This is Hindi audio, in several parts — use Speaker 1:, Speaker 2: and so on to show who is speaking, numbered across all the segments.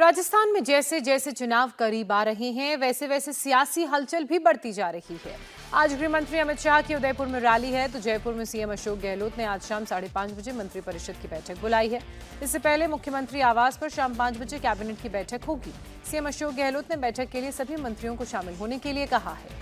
Speaker 1: राजस्थान में जैसे जैसे चुनाव करीब आ रहे हैं वैसे वैसे सियासी हलचल भी बढ़ती जा रही है। आज गृह मंत्री अमित शाह की उदयपुर में रैली है तो जयपुर में सीएम अशोक गहलोत ने आज शाम 5:30 बजे मंत्रिपरिषद की बैठक बुलाई है। इससे पहले मुख्यमंत्री आवास पर शाम 5 बजे कैबिनेट की बैठक होगी। सीएम अशोक गहलोत ने बैठक के लिए सभी मंत्रियों को शामिल होने के लिए कहा है।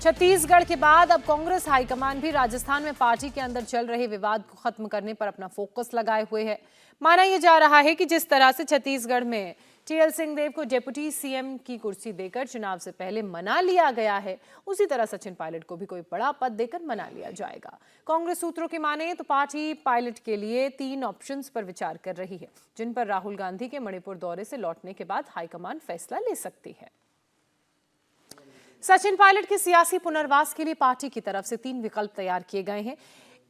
Speaker 1: छत्तीसगढ़ के बाद अब कांग्रेस हाईकमान भी राजस्थान में पार्टी के अंदर चल रहे विवाद को खत्म करने पर अपना फोकस लगाए हुए है। माना यह जा रहा है कि जिस तरह से छत्तीसगढ़ में टीएल सिंहदेव को डिप्टी सीएम की कुर्सी देकर चुनाव से पहले मना लिया गया है, उसी तरह सचिन पायलट को भी कोई बड़ा पद देकर मना लिया जाएगा। कांग्रेस सूत्रों की माने तो पार्टी पायलट के लिए 3 ऑप्शंस पर विचार कर रही है, जिन पर राहुल गांधी के मणिपुर दौरे से लौटने के बाद हाईकमान फैसला ले सकती है। सचिन पायलट के सियासी पुनर्वास के लिए पार्टी की तरफ से 3 विकल्प तैयार किए गए हैं।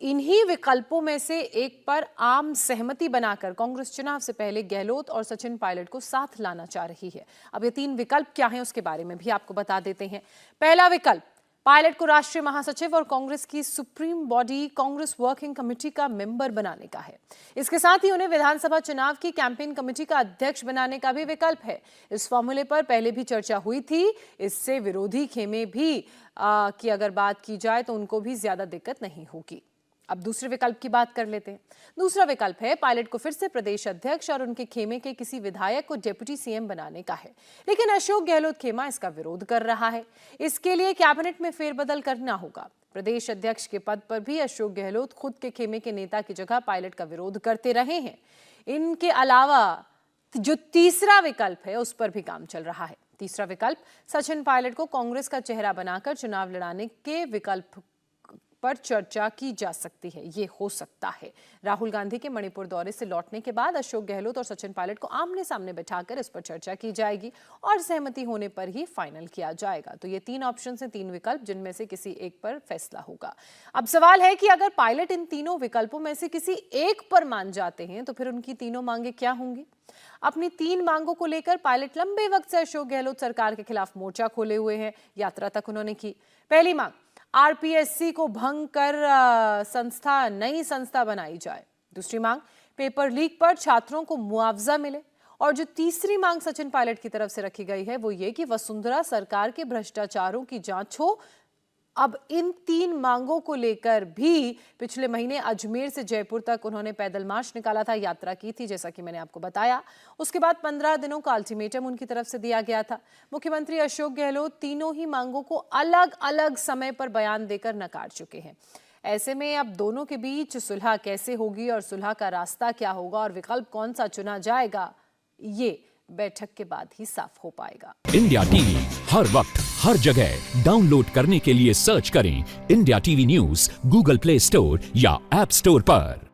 Speaker 1: इन्हीं विकल्पों में से एक पर आम सहमति बनाकर कांग्रेस चुनाव से पहले गहलोत और सचिन पायलट को साथ लाना चाह रही है। अब ये 3 विकल्प क्या हैं उसके बारे में भी आपको बता देते हैं। पहला विकल्प, पायलट को राष्ट्रीय महासचिव और कांग्रेस की supreme body Congress working committee का मेंबर बनाने का है। इसके साथ ही उन्हें विधानसभा चुनाव की कैंपेन कमेटी का अध्यक्ष बनाने का भी विकल्प है। इस फॉर्मूले पर पहले भी चर्चा हुई थी। इससे विरोधी खेमे भी की अगर बात की जाए तो उनको भी ज्यादा दिक्कत नहीं होगी। अब दूसरे विकल्प की बात कर लेते हैं। दूसरा विकल्प है पायलट को फिर से प्रदेश अध्यक्ष और उनके खेमे के किसी विधायक को डिप्टी सीएम बनाने का है, लेकिन अशोक गहलोत खेमा इसका विरोध कर रहा है। इसके लिए कैबिनेट में फेरबदल करना होगा। प्रदेश अध्यक्ष के पद पर भी अशोक गहलोत खुद के खेमे के नेता की जगह पायलट का विरोध करते रहे हैं। इनके अलावा जो तीसरा विकल्प है उस पर भी काम चल रहा है। तीसरा विकल्प, सचिन पायलट को कांग्रेस का चेहरा बनाकर चुनाव लड़ाने के विकल्प पर चर्चा की जा सकती है। ये हो सकता है राहुल गांधी के मणिपुर दौरे से लौटने के बाद अशोक गहलोत और सचिन पायलट को आमने सामने बिठाकर इस पर चर्चा की जाएगी और सहमति होने पर ही फाइनल किया जाएगा। तो ये 3 ऑप्शन हैं, 3 विकल्प, जिनमें से किसी एक पर फैसला होगा। अब सवाल है कि अगर पायलट इन तीनों विकल्पों में से किसी एक पर मान जाते हैं तो फिर उनकी तीनों मांगे क्या होंगी। अपनी 3 मांगों को लेकर पायलट लंबे वक्त से अशोक गहलोत सरकार के खिलाफ मोर्चा खोले हुए हैं। यात्रा तक उन्होंने की। पहली मांग, आरपीएससी को भंग कर नई संस्था बनाई जाए। दूसरी मांग, पेपर लीक पर छात्रों को मुआवजा मिले। और जो तीसरी मांग सचिन पायलट की तरफ से रखी गई है वो ये कि वसुंधरा सरकार के भ्रष्टाचारों की जांच हो। अब इन 3 मांगों को लेकर भी पिछले महीने अजमेर से जयपुर तक उन्होंने पैदल मार्च निकाला था, यात्रा की थी, जैसा कि मैंने आपको बताया। उसके बाद 15 दिनों का अल्टीमेटम उनकी तरफ से दिया गया था। मुख्यमंत्री अशोक गहलोत तीनों ही मांगों को अलग अलग समय पर बयान देकर नकार चुके हैं। ऐसे में अब दोनों के बीच सुलह कैसे होगी और सुलह का रास्ता क्या होगा और विकल्प कौन सा चुना जाएगा, ये बैठक के बाद ही साफ हो पाएगा।
Speaker 2: इंडिया टीवी हर वक्त हर जगह डाउनलोड करने के लिए सर्च करें India TV news Google play store या ऐप स्टोर पर।